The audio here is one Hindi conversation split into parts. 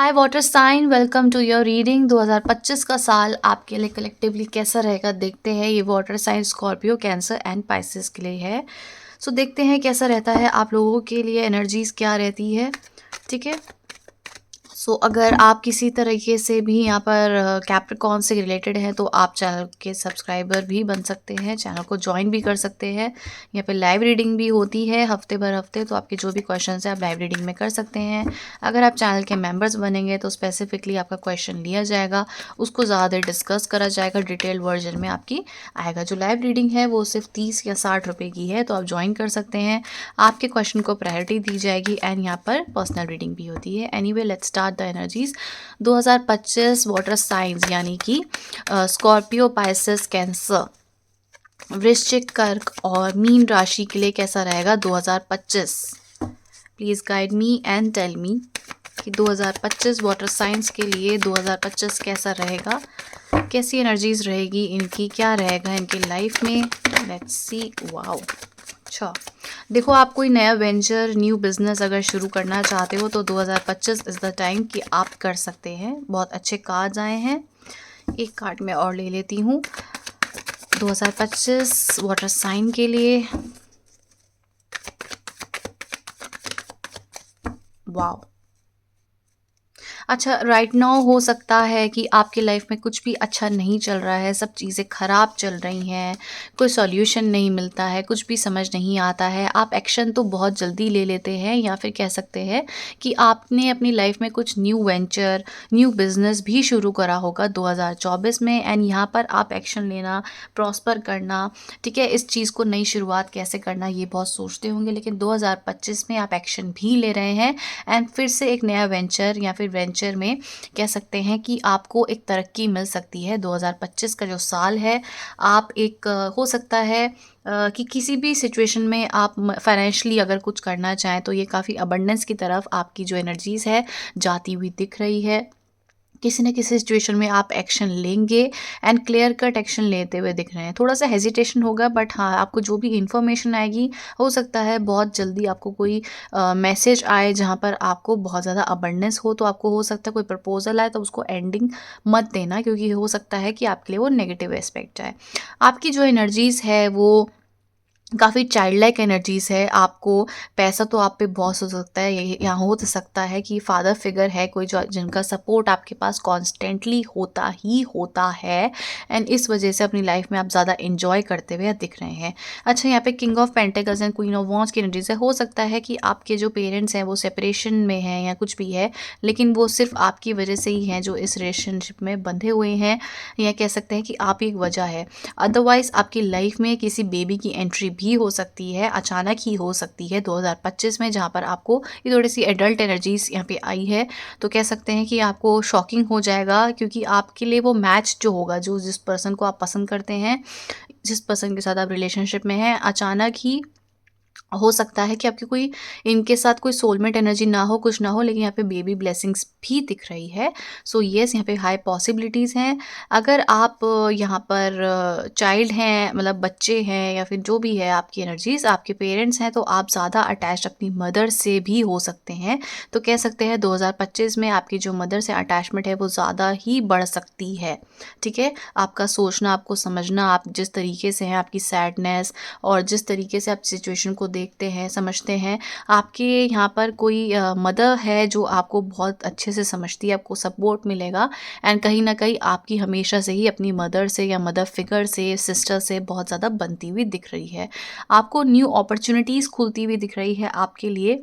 Hi water sign, welcome to your reading. 2025 का साल आपके लिए कलेक्टिवली कैसा रहेगा देखते हैं। ये water sign Scorpio, Cancer and Pisces के लिए है। सो देखते हैं कैसा रहता है आप लोगों के लिए, एनर्जीज क्या रहती है। ठीक है। सो अगर आप किसी तरीके से भी यहाँ पर कैप्रिकॉर्न से रिलेटेड हैं तो आप चैनल के सब्सक्राइबर भी बन सकते हैं, चैनल को ज्वाइन भी कर सकते हैं। यहाँ पे लाइव रीडिंग भी होती है हफ्ते भर हफ्ते, तो आपके जो भी क्वेश्चंस हैं आप लाइव रीडिंग में कर सकते हैं। अगर आप चैनल के मेंबर्स बनेंगे तो स्पेसिफिकली आपका क्वेश्चन लिया जाएगा, उसको ज़्यादा देर डिस्कस करा जाएगा, डिटेल वर्जन में आपकी आएगा। जो लाइव रीडिंग है वो सिर्फ 30 या 60 रुपये की है, तो आप ज्वाइन कर सकते हैं। आपके क्वेश्चन को प्रायोरिटी दी जाएगी एंड यहाँ पर पर्सनल रीडिंग भी होती है। Anyway, let's start the energies. 2025 water science यानी कि स्कॉर्पियो, पाइसेस, कैंसर, वृश्चिक, कर्क और मीन राशि के लिए कैसा रहेगा 2025। Please guide me and tell me कि 2025 वाटर साइंस के लिए 2025 कैसा रहेगा, कैसी एनर्जीज रहेगी इनकी, क्या रहेगा इनकी लाइफ में। Let's see. वाओ, अच्छा देखो, आप कोई नया वेंचर, न्यू बिजनेस अगर शुरू करना चाहते हो तो 2025 इज़ द टाइम कि आप कर सकते हैं। बहुत अच्छे कार्ड्स आए हैं। एक कार्ड मैं और ले लेती हूँ 2025 वाटर साइन के लिए। वाओ, अच्छा, राइट नाउ हो सकता है कि आपकी लाइफ में कुछ भी अच्छा नहीं चल रहा है, सब चीज़ें ख़राब चल रही हैं, कोई सॉल्यूशन नहीं मिलता है, कुछ भी समझ नहीं आता है। आप एक्शन तो बहुत जल्दी ले लेते हैं, या फिर कह सकते हैं कि आपने अपनी लाइफ में कुछ न्यू वेंचर, न्यू बिजनेस भी शुरू करा होगा 2024 में, एंड यहाँ पर आप एक्शन लेना, प्रॉस्पर करना, ठीक है, इस चीज़ को नई शुरुआत कैसे करना ये बहुत सोचते होंगे। लेकिन 2025 में आप एक्शन भी ले रहे हैं एंड फिर से एक नया वेंचर या फिर वेंचर में कह सकते हैं कि आपको एक तरक्की मिल सकती है। 2025 का जो साल है, आप एक हो सकता है कि किसी भी सिचुएशन में आप फाइनेंशियली अगर कुछ करना चाहें तो ये काफ़ी अबंडेंस की तरफ आपकी जो एनर्जीज़ है जाती हुई दिख रही है। किसी न किसी सिचुएशन में आप एक्शन लेंगे एंड क्लियर कट एक्शन लेते हुए दिख रहे हैं। थोड़ा सा हेजिटेशन होगा, बट हाँ, आपको जो भी इन्फॉर्मेशन आएगी हो सकता है बहुत जल्दी आपको कोई मैसेज आए जहाँ पर आपको बहुत ज़्यादा अबंडेंस हो। तो आपको हो सकता है कोई प्रपोजल आए तो उसको एंडिंग मत देना, क्योंकि हो सकता है कि आपके लिए वो नेगेटिव एस्पेक्ट आए। आपकी जो एनर्जीज़ है वो काफ़ी चाइल्ड लाइक एनर्जीज़ है। आपको पैसा तो आप पे बहुत हो सकता है, ये यहाँ हो तो सकता है कि फादर फिगर है कोई जो जिनका सपोर्ट आपके पास कॉन्स्टेंटली होता ही होता है, एंड इस वजह से अपनी लाइफ में आप ज़्यादा इंजॉय करते हुए दिख रहे हैं। अच्छा, यहाँ पे king of pentacles and queen of wands की एनर्जीज है। हो सकता है कि आपके जो पेरेंट्स हैं वो सेपरेशन में हैं या कुछ भी है, लेकिन वो सिर्फ आपकी वजह से ही हैं जो इस रिलेशनशिप में बंधे हुए हैं, या कह सकते हैं कि आप ही एक वजह है। अदरवाइज आपकी लाइफ में किसी बेबी की एंट्री भी हो सकती है, अचानक ही हो सकती है 2025 में, जहाँ पर आपको ये थोड़ी सी एडल्ट एनर्जीज यहाँ पे आई है। तो कह सकते हैं कि आपको शॉकिंग हो जाएगा, क्योंकि आपके लिए वो मैच जो होगा, जो जिस पर्सन को आप पसंद करते हैं, जिस पर्सन के साथ आप रिलेशनशिप में हैं, अचानक ही हो सकता है कि आपकी कोई इनके साथ कोई सोलमेट एनर्जी ना हो, कुछ ना हो, लेकिन यहाँ पे बेबी ब्लेसिंग्स भी दिख रही है। सो येस, यहाँ पे हाई पॉसिबिलिटीज़ हैं। अगर आप यहाँ पर चाइल्ड हैं, मतलब बच्चे हैं, या फिर जो भी है आपकी एनर्जीज, आपके पेरेंट्स हैं, तो आप ज़्यादा अटैच अपनी मदर से भी हो सकते हैं। तो कह सकते हैं 2025 में आपकी जो मदर से अटैचमेंट है वो ज़्यादा ही बढ़ सकती है। ठीक है, आपका सोचना, आपको समझना, आप जिस तरीके से हैं, आपकी सैडनेस और जिस तरीके से आप सिचुएशन को देखते हैं, समझते हैं, आपके यहाँ पर कोई मदर है जो आपको बहुत अच्छे से समझती है, आपको सपोर्ट मिलेगा, एंड कहीं ना कहीं आपकी हमेशा से ही अपनी मदर से या मदर फिगर से, सिस्टर से बहुत ज़्यादा बनती हुई दिख रही है। आपको न्यू अपॉर्चुनिटीज़ खुलती हुई दिख रही है आपके लिए,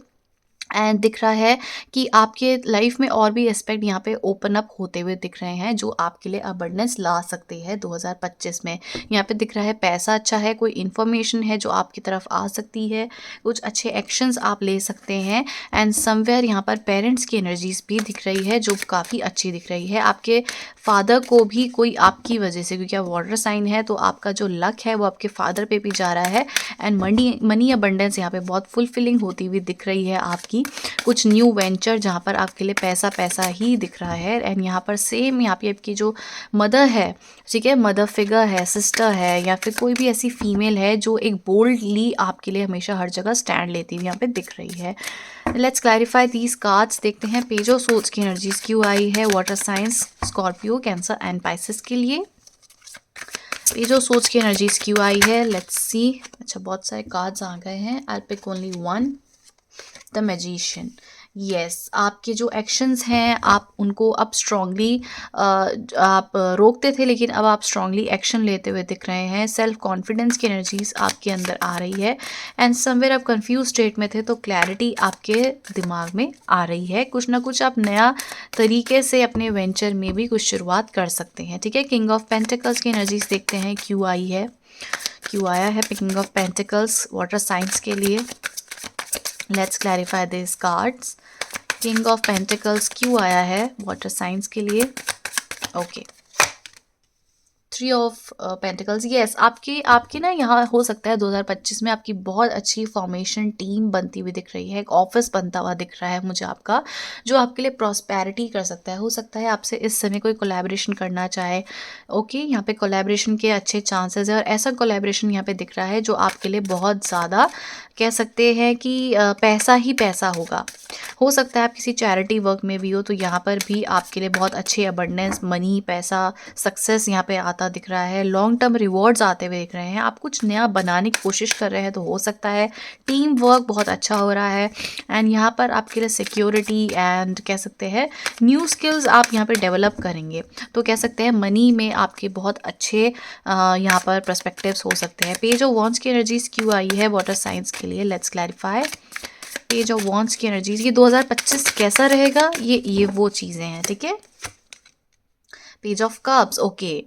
एंड दिख रहा है कि आपके लाइफ में और भी एस्पेक्ट यहाँ पे ओपन अप होते हुए दिख रहे हैं जो आपके लिए अबंडेंस ला सकते हैं 2025 में। यहाँ पे दिख रहा है पैसा अच्छा है, कोई इन्फॉर्मेशन है जो आपकी तरफ आ सकती है, कुछ अच्छे एक्शंस आप ले सकते हैं, एंड समवेयर यहाँ पर पेरेंट्स की एनर्जीज भी दिख रही है जो काफ़ी अच्छी दिख रही है। आपके फादर को भी कोई आपकी वजह से, क्योंकि आप वाटर साइन है तो आपका जो लक है वो आपके फादर पे भी जा रहा है, एंड मनी अबंडेंस यहाँ पे बहुत फुलफिलिंग होती हुई दिख रही है आपकी। कुछ न्यू वेंचर जहाँ पर आपके लिए पैसा पैसा ही दिख रहा है। एंड यहाँ पर सेम यहाँ पे आपकी जो मदर है, ठीक है, मदर फिगर है, सिस्टर है, या फिर कोई भी ऐसी फीमेल है जो एक बोल्डली आपके लिए हमेशा हर जगह स्टैंड लेती हुई यहाँ पे दिख रही है। Let's clarify these cards. देखते हैं पेज ऑफ सोर्ड्स की एनर्जीज क्यों आई है water science, Scorpio, Cancer and Pisces के लिए। पेज ऑफ सोर्ड्स की एनर्जीज क्यों आई है, लेट्स सी। अच्छा, बहुत सारे कार्ड्स आ गए हैं। I pick only one, the magician. Yes, आपके जो एक्शंस हैं आप उनको अब स्ट्रांगली आप रोकते थे, लेकिन अब आप स्ट्रांगली एक्शन लेते हुए दिख रहे हैं। सेल्फ कॉन्फिडेंस की एनर्जीज आपके अंदर आ रही है। एंड समवेयर आप कंफ्यूज स्टेट में थे तो क्लैरिटी आपके दिमाग में आ रही है। कुछ ना कुछ आप नया तरीके से अपने वेंचर में भी कुछ शुरुआत कर सकते हैं, ठीक है। किंग ऑफ पेंटिकल्स की एनर्जीज देखते हैं क्यों आई है, क्यों आया है king of pentacles water science के लिए। Let's clarify this cards. King of pentacles क्यों आया है वाटर साइंस के लिए। Okay, three of pentacles. Yes, आपकी ना यहाँ हो सकता है 2025 में आपकी बहुत अच्छी फॉर्मेशन टीम बनती हुई दिख रही है, एक ऑफिस बनता हुआ दिख रहा है मुझे आपका, जो आपके लिए प्रॉस्पेरिटी कर सकता है। हो सकता है आपसे इस समय कोई कोलैबोरेशन करना चाहे। ओके, यहाँ पे कोलैबोरेशन के अच्छे चांसेस है, और ऐसा कोलैबोरेशन यहाँ पे दिख रहा है जो आपके लिए बहुत ज़्यादा कह सकते हैं कि पैसा ही पैसा होगा। हो सकता है आप किसी चैरिटी वर्क में भी हो, तो यहाँ पर भी आपके लिए बहुत अच्छे अबंडेंस, मनी, पैसा, सक्सेस यहाँ पे आता दिख रहा है। लॉन्ग टर्म रिवॉर्ड्स आते हुए दिख रहे हैं। आप कुछ नया बनाने की कोशिश कर रहे हैं तो हो सकता है टीम वर्क बहुत अच्छा हो रहा है। एंड यहाँ पर आपके लिए सिक्योरिटी एंड कह सकते हैं न्यू स्किल्स आप यहाँ पे डेवलप करेंगे, तो कह सकते हैं मनी में आपके बहुत अच्छे यहाँ पर पर्सपेक्टिव्स हो सकते हैं। पेज ऑफ वॉन्ड्स की एनर्जीज क्यों आई है वाटर साइंस के लिए, let's clarify. Page of wands की एनर्जीज, ये 2025 कैसा रहेगा, ये वो चीज़ें हैं, ठीक है। Page of cups, okay,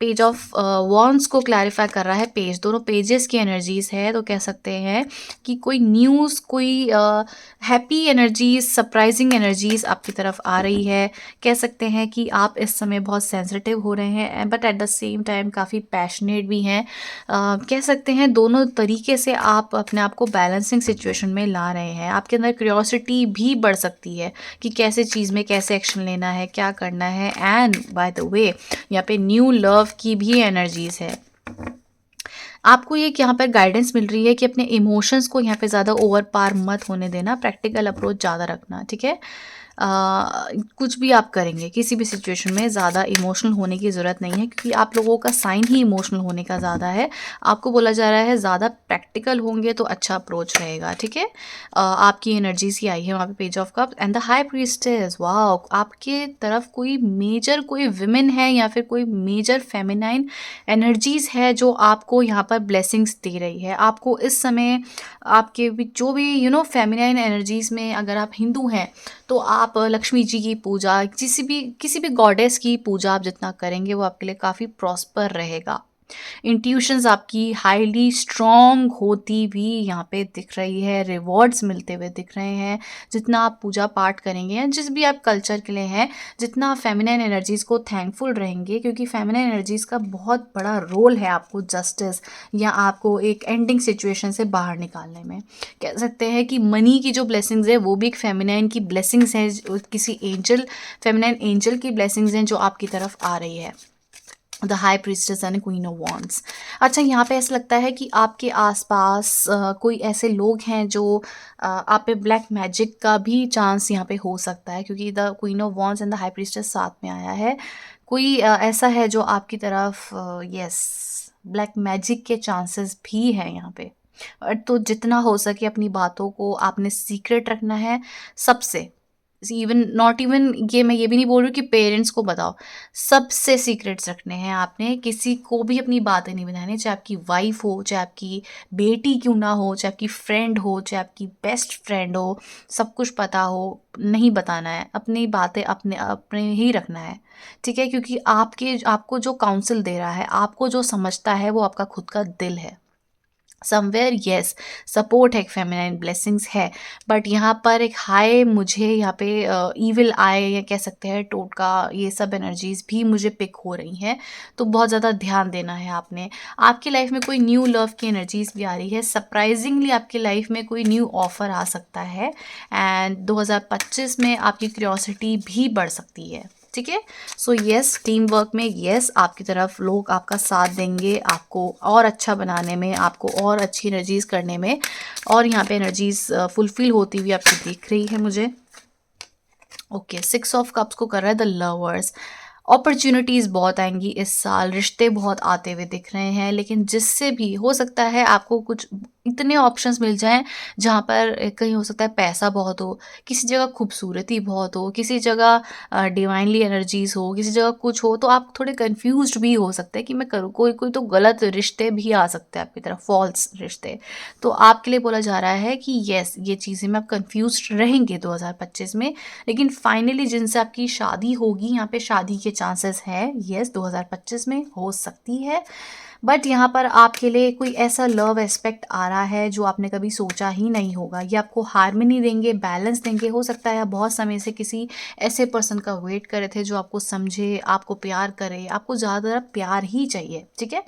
page of wands को क्लैरिफाई कर रहा है पेज, दोनों पेजेस की एनर्जीज है, तो कह सकते हैं कि कोई न्यूज़, कोई हैप्पी एनर्जीज, सरप्राइजिंग एनर्जीज आपकी तरफ आ रही है। कह सकते हैं कि आप इस समय बहुत सेंसिटिव हो रहे हैं, but at the same time काफ़ी पैशनेट भी हैं। कह सकते हैं दोनों तरीके से आप अपने आप को बैलेंसिंग सिचुएशन में ला रहे हैं। आपके अंदर क्यूरियोसिटी भी बढ़ सकती है कि कैसे चीज़ में कैसे एक्शन लेना है, क्या करना है। एंड बाय द वे यहाँ पे न्यू लव की भी एनर्जीज है। आपको ये यहाँ पर गाइडेंस मिल रही है कि अपने इमोशंस को यहाँ पे ज़्यादा ओवर पार मत होने देना, प्रैक्टिकल अप्रोच ज़्यादा रखना, ठीक है। कुछ भी आप करेंगे किसी भी सिचुएशन में ज़्यादा इमोशनल होने की ज़रूरत नहीं है, क्योंकि आप लोगों का साइन ही इमोशनल होने का ज़्यादा है। आपको बोला जा रहा है ज़्यादा प्रैक्टिकल होंगे तो अच्छा अप्रोच रहेगा, ठीक है। आपकी एनर्जीज ही आई है वहाँ पे page of cups and the high priestess. Wow, आपके तरफ कोई मेजर कोई विमेन है या फिर कोई मेजर फेमिनाइन एनर्जीज है जो आपको यहाँ पर ब्लेसिंग्स दे रही है। आपको इस समय आपके जो भी फेमिनाइन एनर्जीज में, अगर आप हिंदू हैं तो आप लक्ष्मी जी की पूजा, किसी भी गॉडेस की पूजा आप जितना करेंगे वो आपके लिए काफ़ी प्रॉस्पर रहेगा। इंट्यूशंस आपकी हाईली स्ट्रॉन्ग होती भी यहाँ पे दिख रही है, रिवॉर्ड्स मिलते हुए दिख रहे हैं। जितना आप पूजा पाठ करेंगे या जिस भी आप कल्चर के लिए हैं, जितना आप फेमिनाइन एनर्जीज़ को थैंकफुल रहेंगे, क्योंकि फेमिनाइन एनर्जीज़ का बहुत बड़ा रोल है आपको जस्टिस या आपको एक एंडिंग सिचुएशन से बाहर निकालने में। कह सकते हैं कि मनी की जो ब्लेसिंग्स है वो भी एक फेमिनाइन की ब्लेसिंग्स हैं, किसी एंजल, फेमिनाइन एंजल की ब्लेसिंग्स हैं जो आपकी तरफ आ रही है। The high priestess and queen of wands. अच्छा, यहाँ पे ऐसा लगता है कि आपके आसपास कोई ऐसे लोग हैं जो आप पे ब्लैक मैजिक का भी चांस यहाँ पे हो सकता है, क्योंकि the queen of wands and the high priestess साथ में आया है। कोई ऐसा है जो आपकी तरफ यस ब्लैक मैजिक के चांसेस भी हैं यहाँ पे। तो जितना हो सके अपनी बातों को आपने सीक्रेट रखना है सबसे। इवन नॉट इवन ये, मैं ये भी नहीं बोल रही हूँ कि पेरेंट्स को बताओ, सबसे सीक्रेट्स रखने हैं आपने। किसी को भी अपनी बातें नहीं बतानी, चाहे आपकी वाइफ हो, चाहे आपकी बेटी क्यों ना हो, चाहे आपकी फ्रेंड हो, चाहे आपकी बेस्ट फ्रेंड हो, सब कुछ पता हो, नहीं बताना है। अपनी बातें अपने अपने ही रखना है, ठीक है। क्योंकि आपको जो काउंसिल दे रहा है, आपको जो समझता है वो आपका खुद का दिल है। समवेयर येस, सपोर्ट है, एक फेमिनाइन ब्लेसिंग्स है, बट यहाँ पर एक हाई मुझे यहाँ पे ईविल आई या कह सकते हैं टोटका, ये सब एनर्जीज भी मुझे पिक हो रही हैं। तो बहुत ज़्यादा ध्यान देना है आपने। आपकी लाइफ में कोई न्यू लव की एनर्जीज भी आ रही है, सरप्राइजिंगली आपकी लाइफ में कोई न्यू ऑफर आ सकता है, एंड 2025 में आपकी क्यूरियोसिटी भी बढ़ सकती है। ठीक है, सो यस, टीम वर्क में यस, आपकी तरफ लोग आपका साथ देंगे, आपको और अच्छा बनाने में, आपको और अच्छी एनर्जीज करने में, और यहाँ पे एनर्जीज फुलफिल होती हुई आपकी दिख रही है मुझे। ओके, 6 ऑफ कप्स को कर रहा है द लवर्स। अपॉर्चुनिटीज़ बहुत आएंगी इस साल, रिश्ते बहुत आते हुए दिख रहे हैं, लेकिन जिससे भी हो सकता है आपको कुछ इतने ऑप्शंस मिल जाएं जहाँ पर कहीं हो सकता है पैसा बहुत हो, किसी जगह खूबसूरती बहुत हो, किसी जगह डिवाइनली एनर्जीज हो, किसी जगह कुछ हो, तो आप थोड़े कंफ्यूज्ड भी हो सकते हैं कि मैं करूँ। कोई कोई तो गलत रिश्ते भी आ सकते हैं आपकी तरफ, फॉल्स रिश्ते। तो आपके लिए बोला जा रहा है कि येस, ये चीज़ें में आप कंफ्यूज्ड रहेंगे 2025 में, लेकिन फाइनली जिनसे आपकी शादी होगी, यहाँ पे शादी के चांसेस है येस 2025 में हो सकती है। बट यहाँ पर आपके लिए कोई ऐसा लव एस्पेक्ट आ रहा है जो आपने कभी सोचा ही नहीं होगा। ये आपको हार्मनी देंगे, बैलेंस देंगे। हो सकता है आप बहुत समय से किसी ऐसे पर्सन का वेट कर रहे थे जो आपको समझे, आपको प्यार करे, आपको ज़्यादा प्यार ही चाहिए। ठीक है,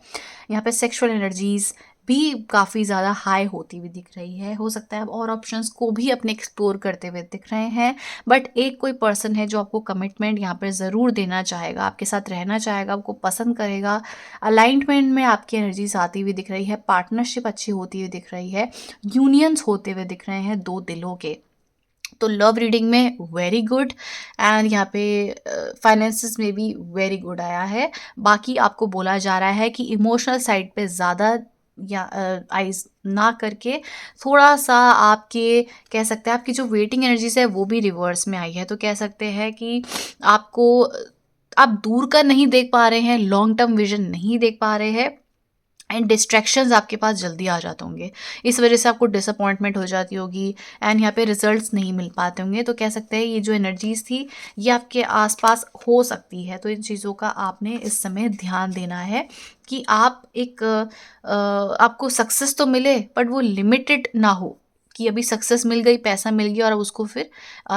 यहाँ पे सेक्सुअल एनर्जीज भी काफ़ी ज़्यादा हाई होती हुई दिख रही है। हो सकता है आप और ऑप्शंस को भी अपने एक्सप्लोर करते हुए दिख रहे हैं, बट एक कोई पर्सन है जो आपको कमिटमेंट यहाँ पर ज़रूर देना चाहेगा, आपके साथ रहना चाहेगा, आपको पसंद करेगा। अलाइनमेंट में आपकी एनर्जीज आती हुई दिख रही है, पार्टनरशिप अच्छी होती हुई दिख रही है, यूनियंस होते हुए दिख रहे हैं दो दिलों के। तो लव रीडिंग में वेरी गुड, एंड यहाँ पे फाइनेंसिस में भी वेरी गुड आया है। बाकी आपको बोला जा रहा है कि इमोशनल साइड पे ज़्यादा या आइज ना करके, थोड़ा सा आपके कह सकते हैं आपकी जो वेटिंग एनर्जीज है वो भी रिवर्स में आई है। तो कह सकते हैं कि आपको आप दूर का नहीं देख पा रहे हैं, लॉन्ग टर्म विजन नहीं देख पा रहे हैं, एंड डिस्ट्रैक्शंस आपके पास जल्दी आ जाते होंगे। इस वजह से आपको डिसअपॉइंटमेंट हो जाती होगी, एंड यहाँ पे रिजल्ट्स नहीं मिल पाते होंगे। तो कह सकते हैं ये जो एनर्जीज थी ये आपके आसपास हो सकती है। तो इन चीज़ों का आपने इस समय ध्यान देना है कि आप एक आपको सक्सेस तो मिले बट वो लिमिटेड ना हो, कि अभी सक्सेस मिल गई, पैसा मिल गया और अब उसको फिर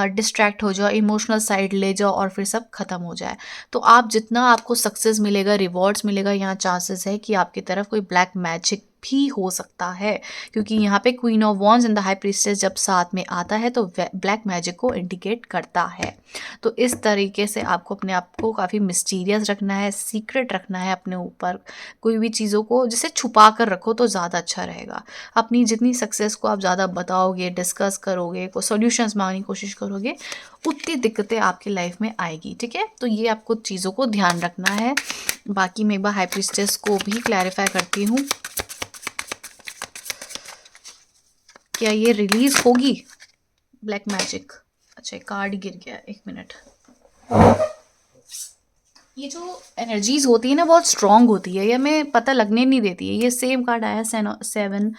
डिस्ट्रैक्ट हो जाओ, इमोशनल साइड ले जाओ और फिर सब खत्म हो जाए। तो आप जितना आपको सक्सेस मिलेगा, रिवॉर्ड्स मिलेगा, यहाँ चांसेस है कि आपकी तरफ कोई ब्लैक मैजिक भी हो सकता है, क्योंकि यहाँ पे queen of wands and the high priestess जब साथ में आता है तो ब्लैक मैजिक को इंडिकेट करता है। तो इस तरीके से आपको अपने आप को काफ़ी मिस्टीरियस रखना है, सीक्रेट रखना है अपने ऊपर। कोई भी चीज़ों को जिसे छुपा कर रखो तो ज़्यादा अच्छा रहेगा। अपनी जितनी सक्सेस को आप ज़्यादा बताओगे, डिस्कस करोगे, को सॉल्यूशंस मांगने की कोशिश करोगे, उतनी दिक्कतें आपकी लाइफ में आएगी। ठीक है, तो ये आपको चीज़ों को ध्यान रखना है। बाकी मैं एक बार हाई प्रीस्टेस को भी क्लैरिफाई करती हूँ, क्या ये रिलीज होगी ब्लैक मैजिक। अच्छा, कार्ड गिर गया, एक मिनट। ये जो एनर्जीज होती है ना बहुत स्ट्रांग होती है, ये हमें पता लगने नहीं देती है। ये सेम कार्ड आया 7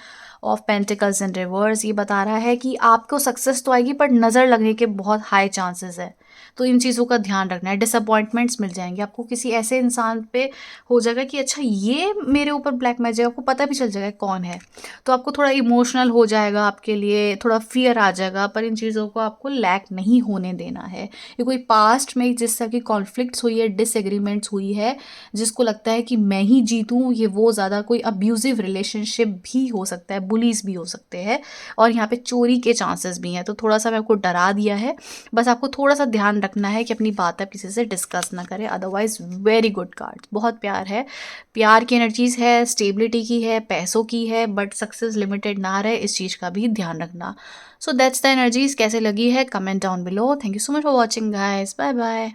ऑफ पेंटिकल्स एंड रिवर्स। ये बता रहा है कि आपको सक्सेस तो आएगी पर नज़र लगने के बहुत हाई चांसेस है। तो इन चीज़ों का ध्यान रखना है। डिसअपॉइंटमेंट्स मिल जाएंगे आपको, किसी ऐसे इंसान पे हो जाएगा कि अच्छा ये मेरे ऊपर ब्लैक मैजिक, आपको पता भी चल जाएगा कौन है। तो आपको थोड़ा इमोशनल हो जाएगा, आपके लिए थोड़ा फियर आ जाएगा, पर इन चीज़ों को आपको लैक नहीं होने देना है। ये कोई पास्ट में जिस तरह की कॉन्फ्लिक्ट्स हुई है, डिसएग्रीमेंट्स हुई है, जिसको लगता है कि मैं ही जीतूँ, ये वो ज़्यादा कोई अब्यूजिव रिलेशनशिप भी हो सकता है, बुलीज भी हो सकते हैं, और यहाँ पे चोरी के चांसेस भी हैं। तो थोड़ा सा मैं आपको डरा दिया है, बस आपको थोड़ा सा ध्यान रखना है कि अपनी बात आप किसी से डिस्कस ना करें। अदरवाइज वेरी गुड कार्ड, बहुत प्यार है, प्यार की एनर्जीज है, स्टेबिलिटी की है, पैसों की है, बट सक्सेस लिमिटेड ना रहे, इस चीज़ का भी ध्यान रखना। So that's the energies. कैसे लगी है comment down below. Thank you so much for watching guys, bye bye.